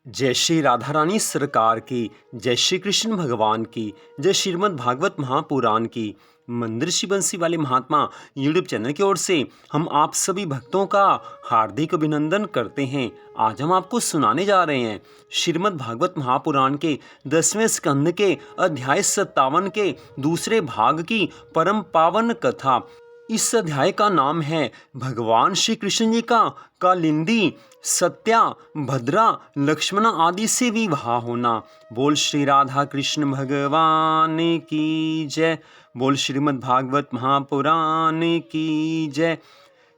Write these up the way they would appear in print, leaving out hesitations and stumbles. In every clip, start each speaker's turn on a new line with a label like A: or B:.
A: जय श्री राधा रानी सरकार की, जय श्री कृष्ण भगवान की, जय श्रीमद् भागवत महापुराण की। मंदिर श्री बंसी वाले महात्मा यूट्यूब चैनल की ओर से हम आप सभी भक्तों का हार्दिक अभिनंदन करते हैं। आज हम आपको सुनाने जा रहे हैं श्रीमद् भागवत महापुराण के 10वें स्कंध के अध्याय 57 के दूसरे भाग की परम पावन कथा। इस अध्याय का नाम है भगवान श्री कृष्ण जी का कालिंदी, सत्या, भद्रा, लक्ष्मणा आदि से विवाह होना। बोल श्री राधा कृष्ण भगवान की जय। बोल श्रीमद् भागवत महापुराण की जय।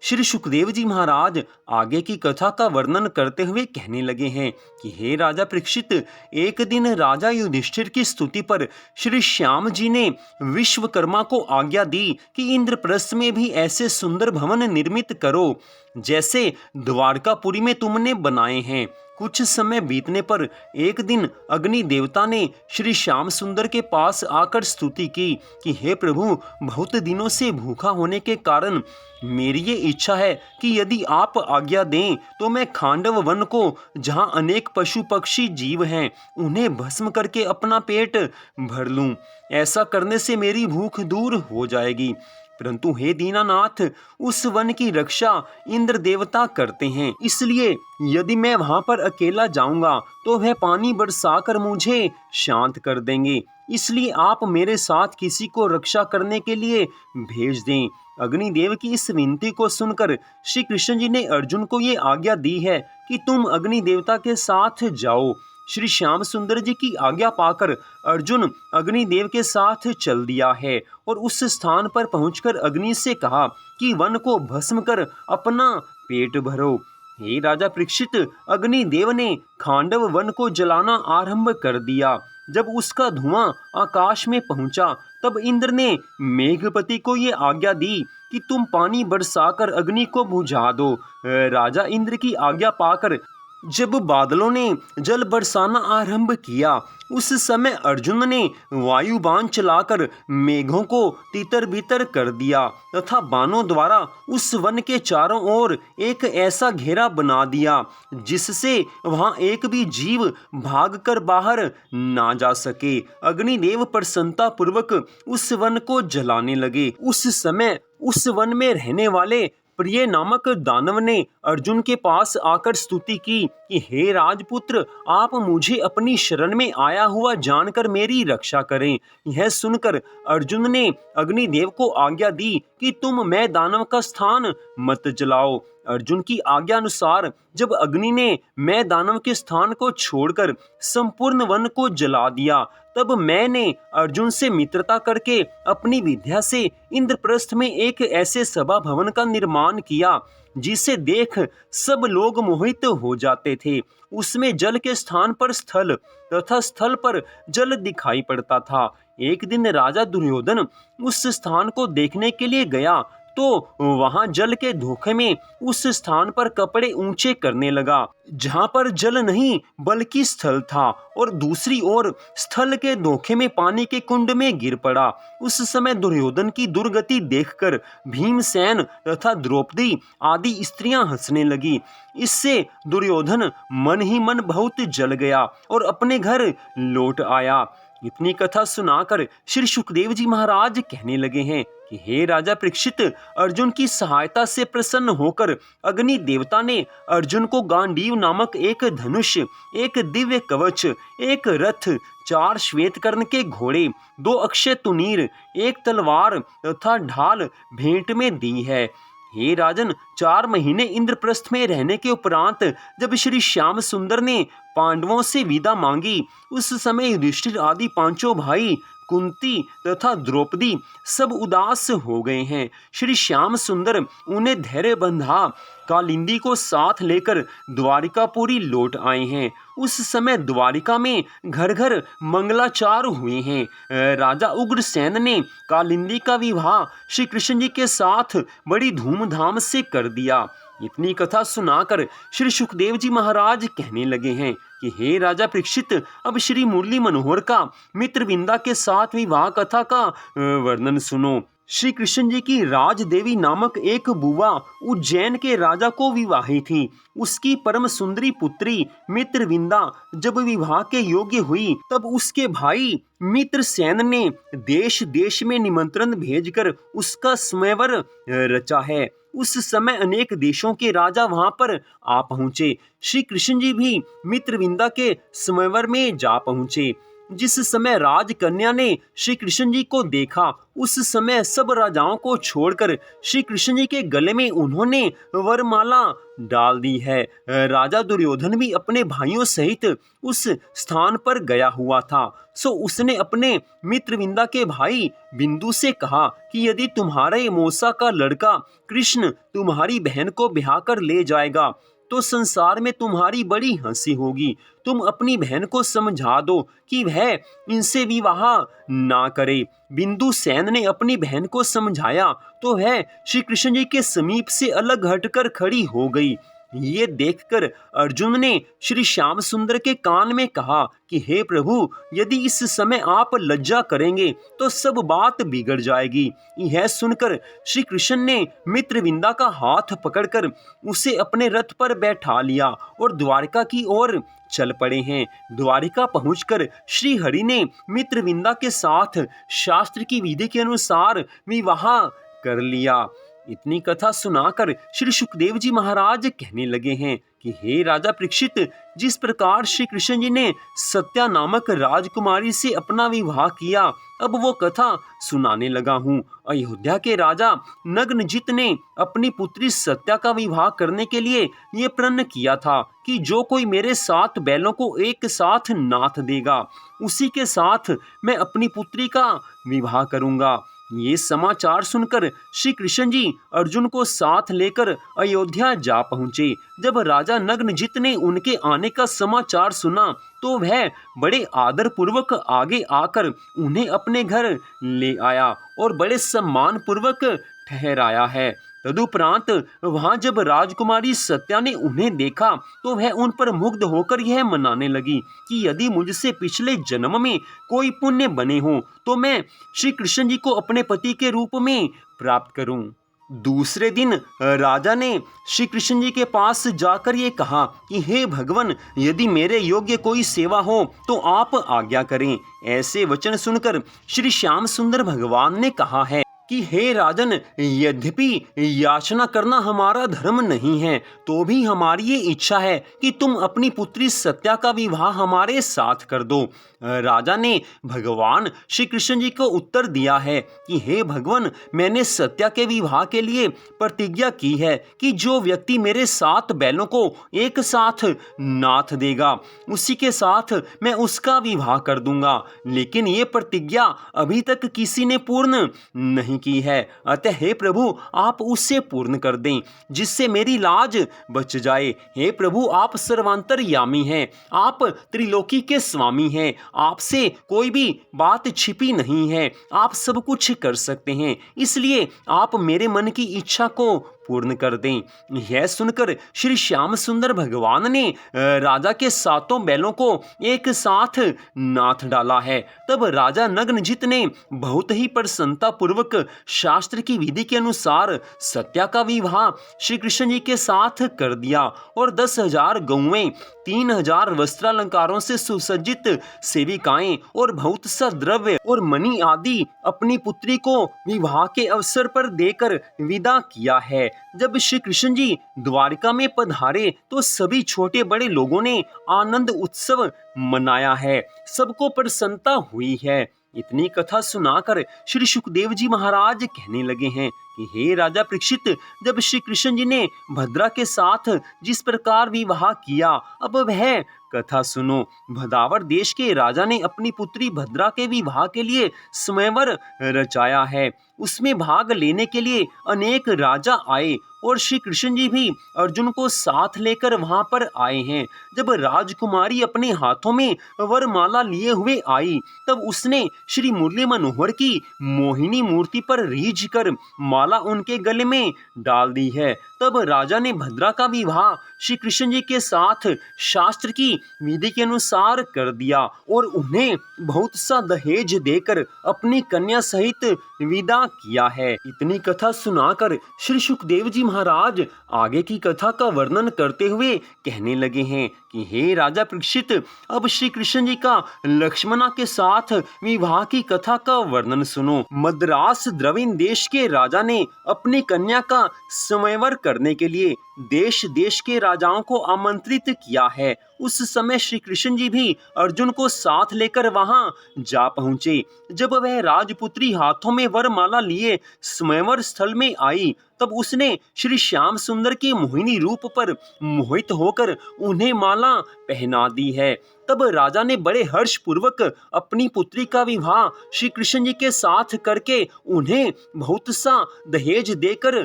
A: श्री सुखदेव जी महाराज आगे की कथा का वर्णन करते हुए कहने लगे हैं कि हे राजा परीक्षित, एक दिन राजा युधिष्ठिर की स्तुति पर श्री श्याम जी ने विश्वकर्मा को आज्ञा दी कि इंद्रप्रस्थ में भी ऐसे सुंदर भवन निर्मित करो जैसे द्वारकापुरी में तुमने बनाए हैं। कुछ समय बीतने पर एक दिन अग्नि देवता ने श्री श्याम सुंदर के पास आकर स्तुति की कि हे प्रभु, बहुत दिनों से भूखा होने के कारण मेरी ये इच्छा है कि यदि आप आज्ञा दें तो मैं खांडव वन को, जहाँ अनेक पशु पक्षी जीव हैं, उन्हें भस्म करके अपना पेट भर लूं। ऐसा करने से मेरी भूख दूर हो जाएगी। परंतु हे दीनानाथ, उस वन की रक्षा इंद्र देवता करते हैं, इसलिए यदि मैं वहां पर अकेला जाऊंगा तो वह पानी बरसाकर मुझे शांत कर देंगे। इसलिए आप मेरे साथ किसी को रक्षा करने के लिए भेज दें। अग्निदेव की इस विनती को सुनकर श्री कृष्ण जी ने अर्जुन को ये आज्ञा दी है कि तुम अग्नि देवता के साथ जाओ। श्री श्याम सुंदर जी की आज्ञा पाकर अर्जुन अग्निदेव के साथ चल दिया है और उस स्थान पर पहुंचकर अग्नि से कहा कि वन को भस्म कर अपना पेट भरो। हे राजा परीक्षित, अग्निदेव ने खांडव वन को जलाना आरंभ कर दिया। जब उसका धुआं आकाश में पहुंचा तब इंद्र ने मेघपति को ये आज्ञा दी कि तुम पानी बरसाकर अग्नि को बुझा दो। राजा इंद्र की आज्ञा पाकर जब बादलों ने जल बरसाना आरंभ किया, उस समय अर्जुन ने वायुबाण चलाकर मेघों को तितर बितर कर दिया तथा बाणों द्वारा उस वन के चारों ओर एक ऐसा घेरा बना दिया जिससे वहां एक भी जीव भागकर बाहर ना जा सके। अग्निदेव प्रसन्नता पूर्वक उस वन को जलाने लगे। उस समय उस वन में रहने वाले प्रिय नामक दानव ने अर्जुन के पास आकर स्तुति की कि हे राजपुत्र, आप मुझे अपनी शरण में आया हुआ जानकर मेरी रक्षा करें। यह सुनकर अर्जुन ने अग्निदेव को आज्ञा दी कि तुम मैं दानव का स्थान मत जलाओ। अर्जुन की आज्ञा अनुसार जब अग्नि ने मैं दानव के स्थान को छोड़कर संपूर्ण वन को जला दिया, तब मैंने अर्जुन से मित्रता करके अपनी विद्या से इंद्रप्रस्थ में एक ऐसे सभा भवन का निर्माण किया जिसे देख सब लोग मोहित हो जाते थे। उसमें जल के स्थान पर स्थल तथा स्थल पर जल दिखाई पड़ता था। एक दिन राजा दुर्योधन उस स्थान को देखने के लिए गया तो वहां जल के धोखे में उस स्थान पर कपड़े ऊंचे करने लगा जहां पर जल नहीं बल्कि स्थल था, और दूसरी ओर स्थल के धोखे में पानी के कुंड में गिर पड़ा। उस समय दुर्योधन की दुर्गति देखकर भीमसेन तथा द्रौपदी आदि स्त्रियां हंसने लगी। इससे दुर्योधन मन ही मन बहुत जल गया और अपने घर लौट आया। इतनी कथा सुनाकर श्री सुखदेव जी महाराज कहने लगे हैं कि हे राजा परीक्षित, अर्जुन की सहायता से प्रसन्न होकर अग्नि देवता ने अर्जुन को गांडीव नामक एक धनुष, एक दिव्य कवच, एक रथ, 4 श्वेत कर्ण के घोड़े, 2 अक्षय तुनीर, एक तलवार तथा ढाल भेंट में दी है। हे राजन, 4 महीने इंद्रप्रस्थ में रहने के उपरांत जब श्री श्याम सुंदर ने पांडवों से विदा मांगी, उस समय युधिष्ठिर आदि 5 भाई, कुंती तथा द्रौपदी सब उदास हो गए हैं। श्री श्याम सुंदर उन्हें धैर्य बंधा कालिंदी को साथ लेकर द्वारिकापुरी लौट आए हैं। उस समय द्वारिका में घर घर मंगलाचार हुए हैं। राजा उग्रसेन ने कालिंदी का विवाह श्री कृष्ण जी के साथ बड़ी धूमधाम से कर दिया। इतनी कथा सुनाकर श्री सुखदेव जी महाराज कहने लगे हैं कि हे राजा परीक्षित, अब श्री मुरली मनोहर का मित्रविंदा के साथ विवाह कथा का वर्णन सुनो। श्री कृष्ण जी की राजदेवी नामक एक बुआ उज्जैन के राजा को विवाही थी। उसकी परम सुंदरी पुत्री मित्रविंदा जब विवाह के योग्य हुई, तब उसके भाई मित्रसेन ने देश देश में निमंत्रण भेजकर उसका स्वयंवर रचा है। उस समय अनेक देशों के राजा वहां पर आ पहुंचे। श्री कृष्ण जी भी मित्रविंदा के स्वयंवर में जा पहुंचे। जिस समय राजकन्या ने श्री कृष्ण जी को देखा, उस समय सब राजाओं को छोड़कर श्री कृष्ण जी के गले में उन्होंने वरमाला डाल दी है। राजा दुर्योधन भी अपने भाइयों सहित उस स्थान पर गया हुआ था। सो उसने अपने मित्रविंदा के भाई बिंदु से कहा कि यदि तुम्हारे मौसा का लड़का कृष्ण तुम्हारी बहन को ब्याह कर ले जाएगा तो संसार में तुम्हारी बड़ी हंसी होगी। तुम अपनी बहन को समझा दो कि वह इनसे विवाह ना करे। बिंदु सेन ने अपनी बहन को समझाया तो वह श्री कृष्ण जी के समीप से अलग हटकर खड़ी हो गई। ये देखकर अर्जुन ने श्री श्याम सुंदर के कान में कहा कि हे प्रभु, यदि इस समय आप लज्जा करेंगे तो सब बात बिगड़ जाएगी। यह सुनकर श्री कृष्ण ने मित्रविंदा का हाथ पकड़कर उसे अपने रथ पर बैठा लिया और द्वारका की ओर चल पड़े हैं। द्वारिका पहुंचकर श्री हरि ने मित्रविंदा के साथ शास्त्र की विधि के अनुसार विवाह कर लिया। इतनी कथा सुनाकर श्री सुखदेव जी महाराज कहने लगे हैं कि हे राजा परीक्षित, जिस प्रकार श्री कृष्ण जी ने सत्या नामक राजकुमारी से अपना विवाह किया, अब वो कथा सुनाने लगा हूँ। अयोध्या के राजा नग्नजित ने अपनी पुत्री सत्या का विवाह करने के लिए ये प्रण किया था कि जो कोई मेरे 7 बैलों को एक साथ नाथ देगा, उसी के साथ मैं अपनी पुत्री का विवाह करूंगा। ये समाचार सुनकर श्री कृष्ण जी अर्जुन को साथ लेकर अयोध्या जा पहुंचे। जब राजा नग्नजित ने उनके आने का समाचार सुना तो वह बड़े आदर पूर्वक आगे आकर उन्हें अपने घर ले आया और बड़े सम्मान पूर्वक ठहराया है। तदुपरांत वहां जब राजकुमारी सत्या ने उन्हें देखा तो वह उन पर मुग्ध होकर यह मनाने लगी कि यदि मुझसे पिछले जन्म में कोई पुण्य बने हो तो मैं श्री कृष्ण जी को अपने पति के रूप में प्राप्त करूं। दूसरे दिन राजा ने श्री कृष्ण जी के पास जाकर ये कहा कि हे भगवान, यदि मेरे योग्य कोई सेवा हो तो आप आज्ञा करें। ऐसे वचन सुनकर श्री श्याम सुंदर भगवान ने कहा है कि हे राजन, यद्यपि याचना करना हमारा धर्म नहीं है, तो भी हमारी ये इच्छा है कि तुम अपनी पुत्री सत्या का विवाह हमारे साथ कर दो। राजा ने भगवान श्री कृष्ण जी को उत्तर दिया है कि हे भगवान, मैंने सत्या के विवाह के लिए प्रतिज्ञा की है कि जो व्यक्ति मेरे 7 बैलों को एक साथ नाथ देगा, उसी के साथ मैं उसका विवाह कर दूंगा। लेकिन ये प्रतिज्ञा अभी तक किसी ने पूर्ण नहीं की है। अतः हे प्रभु, आप उससे पूर्ण कर दें जिससे मेरी लाज बच जाए। हे प्रभु, आप सर्वांतरयामी हैं, आप त्रिलोकी के स्वामी हैं, आपसे कोई भी बात छिपी नहीं है, आप सब कुछ कर सकते हैं, इसलिए आप मेरे मन की इच्छा को पूर्ण कर दें। यह सुनकर श्री श्याम सुंदर भगवान ने राजा के 7 बैलों को एक साथ नाथ डाला है। तब राजा नग्नजित ने बहुत ही प्रसन्नता पूर्वक शास्त्र की विधि के अनुसार सत्या का विवाह श्री कृष्ण जी के साथ कर दिया और 10,000 गौएं, 3,000 वस्त्रालंकारों से सुसज्जित सेविकाएं और बहुत सा द्रव्य और मणि आदि अपनी पुत्री को विवाह के अवसर पर देकर विदा किया है। जब श्री कृष्ण जी द्वारिका में पधारे तो सभी छोटे बड़े लोगों ने आनंद उत्सव मनाया है, सबको प्रसन्नता हुई है। इतनी कथा सुनाकर श्री सुखदेव जी महाराज कहने लगे हैं कि हे राजा परीक्षित, जब श्री कृष्ण जी ने भद्रा के साथ जिस प्रकार विवाह किया, अब वह कथा सुनो। भदावर देश के राजा ने अपनी पुत्री भद्रा के विवाह के लिए स्वयंवर रचाया है। उसमें भाग लेने के लिए अनेक राजा आए और श्री कृष्ण जी भी अर्जुन को साथ लेकर वहां पर आए हैं। जब राजकुमारी अपने हाथों में वरमाला लिए हुए आई, तब उसने श्री मुरली मनोहर की मोहिनी मूर्ति पर रीझ कर माला उनके गले में डाल दी है। तब राजा ने भद्रा का विवाह श्री कृष्ण जी के साथ शास्त्र की विधि के अनुसार कर दिया और उन्हें बहुत सा दहेज देकर अपनी कन्या सहित विदा किया है। इतनी कथा सुनाकर श्री सुखदेव जी महाराज आगे की कथा का वर्णन करते हुए कहने लगे हैं कि हे राजा परीक्षित, अब श्री कृष्ण जी का लक्ष्मणा के साथ विवाह की कथा का वर्णन सुनो। मद्रास द्रविड़ देश के राजा ने अपनी कन्या का स्वयंवर करने के लिए देश देश के राजाओं को आमंत्रित किया है। उस समय श्री कृष्ण जी भी अर्जुन को साथ लेकर वहां जा पहुंचे। जब वह राजपुत्री हाथों में वरमाला लिए स्वयंवर स्थल में आई, तब उसने श्री श्याम सुंदर के मोहिनी रूप पर मोहित होकर उन्हें माला पहना दी है। तब राजा ने बड़े हर्ष पूर्वक अपनी पुत्री का विवाह श्री कृष्ण जी के साथ करके उन्हें बहुत सा दहेज देकर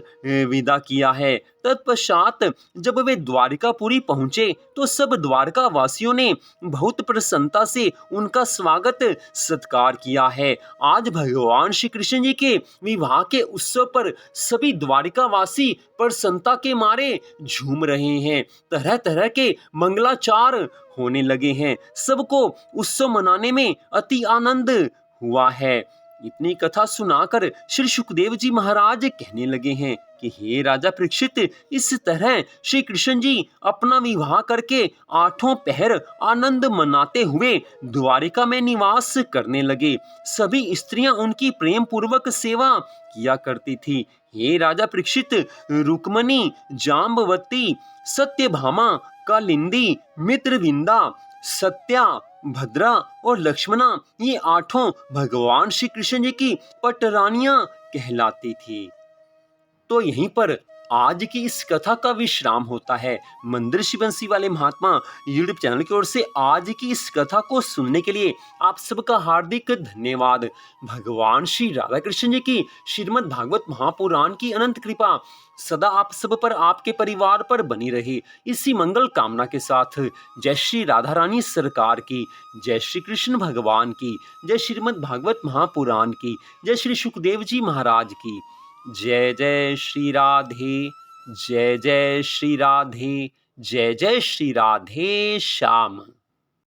A: विदा किया है। तत्पश्चात जब वे द्वारिकापुरी पहुंचे तो सब द्वारका वासियों ने बहुत प्रसन्नता से उनका स्वागत सत्कार किया है। आज भगवान श्री कृष्ण जी के विवाह के उत्सव पर सभी द्वारिकावासी प्रसन्नता के मारे झूम रहे हैं। तरह तरह के मंगलाचार होने लगे हैं। सबको उत्सव मनाने में अति आनंद हुआ है। इतनी कथा सुनाकर श्री सुखदेव जी महाराज कहने लगे हैं कि हे राजा परीक्षित, इस तरह श्री कृष्ण जी अपना विवाह करके 8 पहर आनंद मनाते हुए द्वारिका में निवास करने लगे। सभी स्त्रियां उनकी प्रेम पूर्वक सेवा किया करती थी। हे राजा परीक्षित, रुक्मणी, जाम्बवती, सत्यभामा, कालिंदी, मित्रविंदा, सत्या, भद्रा और लक्ष्मणा, ये 8 भगवान श्री कृष्ण जी की पटरानियां कहलाती थी। तो यहीं पर आज की इस कथा का विश्राम होता है। मंदिर श्री बंसी वाले महात्मा यूट्यूब चैनल की ओर से आज की इस कथा को सुनने के लिए आप सबका हार्दिक धन्यवाद। भगवान श्री राधा कृष्ण जी की श्रीमद् भागवत महापुराण की अनंत कृपा सदा आप सब पर, आपके परिवार पर बनी रहे, इसी मंगल कामना के साथ जय श्री राधा रानी सरकार की, जय श्री कृष्ण भगवान की, जय श्रीमद् भागवत महापुराण की, जय श्री सुखदेव जी महाराज की। जय जय श्री राधे, जय जय श्री राधे, जय जय श्री राधे श्याम।